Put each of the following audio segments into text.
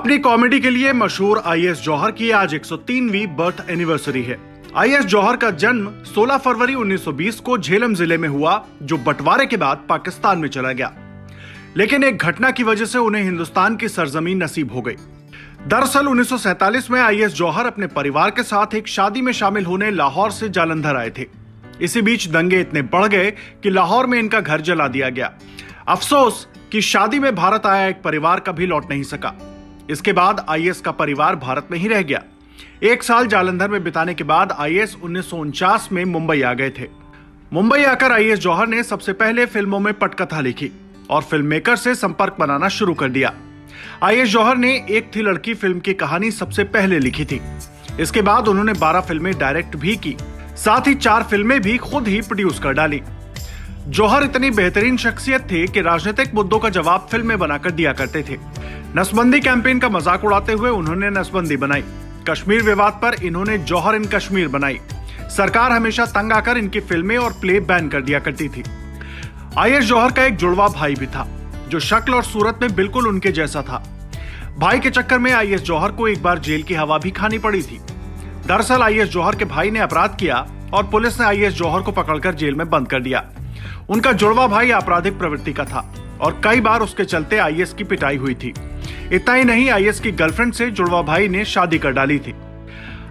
अपनी कॉमेडी के लिए मशहूर आईएएस जौहर की आज 103वीं बर्थ एनिवर्सरी है। आईएएस जौहर का जन्म 16 फरवरी 1920 को झेलम जिले में हुआ, जो बंटवारे के बाद पाकिस्तान में चला गया। लेकिन एक घटना की वजह से उन्हें हिंदुस्तान की सरजमीन नसीब हो गई। दरअसल 1947 में आईएएस जौहर अपने परिवार के साथ एक शादी में शामिल होने लाहौर से जालंधर आए थे। इसी बीच दंगे इतने बढ़ गए कि लाहौर में इनका घर जला दिया गया। अफसोस कि शादी में भारत आया एक परिवार कभी लौट नहीं सका। इसके बाद आईएएस का परिवार भारत में ही रह गया। एक साल जालंधर में बिताने के बाद आईएएस 1949 में मुंबई आ गए थे। मुंबई आकर आईएएस जौहर ने सबसे पहले फिल्मों में पटकथा लिखी और फिल्म मेकर से संपर्क बनाना शुरू कर दिया। आईएएस जौहर ने एक थी लड़की फिल्म की कहानी सबसे पहले लिखी थी। इसके बाद उन्होंने 12 फिल्में डायरेक्ट भी की, साथ ही 4 फिल्में भी खुद ही प्रोड्यूस कर डाली। जौहर इतनी बेहतरीन शख्सियत थे कि राजनीतिक मुद्दों का जवाब फिल्में बनाकर दिया करते थे। नसबंदी कैंपेन का मजाक उड़ाते हुए उन्होंने नसबंदी बनाई। कश्मीर विवाद पर इन्होंने जौहर इन कश्मीर बनाई। सरकार हमेशा तंग आकर इनकी फिल्में और प्ले बैन कर दिया करती थी। आईएएस जौहर का एक जुड़वा भाई भी था, जो शक्ल और सूरत में बिल्कुल उनके जैसा था। भाई के चक्कर में आईएएस जौहर को एक बार जेल की हवा भी खानी पड़ी थी। दरअसल आईएएस जौहर के भाई ने अपराध किया और पुलिस ने आईएएस जौहर को पकड़कर जेल में बंद कर दिया। उनका जुड़वा भाई आपराधिक प्रवृत्ति का था और कई बार उसके चलते आईएएस की पिटाई हुई थी। इतना ही नहीं, आईएएस की गर्लफ्रेंड से जुड़वा भाई ने शादी कर डाली थी।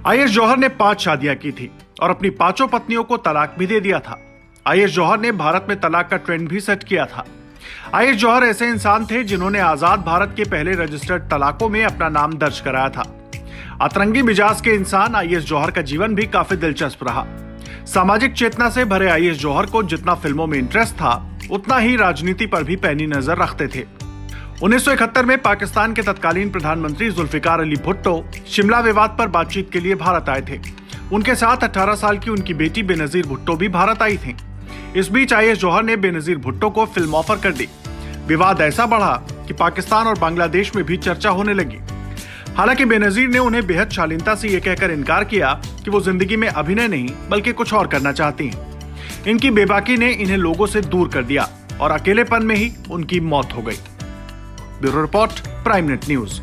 आईएएस जौहर ने 5 शादियां की थी और अपनी 5 पत्नियों को तलाक भी दे दिया था। आईएएस जौहर ने भारत में तलाक का ट्रेंड भी सेट किया था। आईएएस जौहर ऐसे इंसान थे जिन्होंने आजाद भारत के पहले रजिस्टर्ड तलाकों में अपना नाम दर्ज कराया था। अतरंगी मिजाज के इंसान आईएएस जौहर का जीवन भी काफी दिलचस्प रहा। सामाजिक चेतना से भरे आईएएस जौहर को जितना फिल्मों में इंटरेस्ट था, उतना ही राजनीति पर भी पैनी नजर रखते थे। 1971 में पाकिस्तान के तत्कालीन प्रधानमंत्री जुल्फिकार अली भुट्टो शिमला विवाद पर बातचीत के लिए भारत आए थे। उनके साथ 18 साल की उनकी बेटी बेनजीर भुट्टो भी भारत आई थी। इस बीच आईएएस जौहर ने बेनजीर भुट्टो को फिल्म ऑफर कर दी। विवाद ऐसा बढ़ा कि पाकिस्तान और बांग्लादेश में भी चर्चा होने लगी। हालांकि बेनजीर ने उन्हें बेहद शालीनता से यह कहकर इनकार किया कि वो जिंदगी में अभिनय नहीं बल्कि कुछ और करना चाहती हैं। इनकी बेबाकी ने इन्हें लोगों से दूर कर दिया और अकेलेपन में ही उनकी मौत हो गई। Bureau report, prime net news.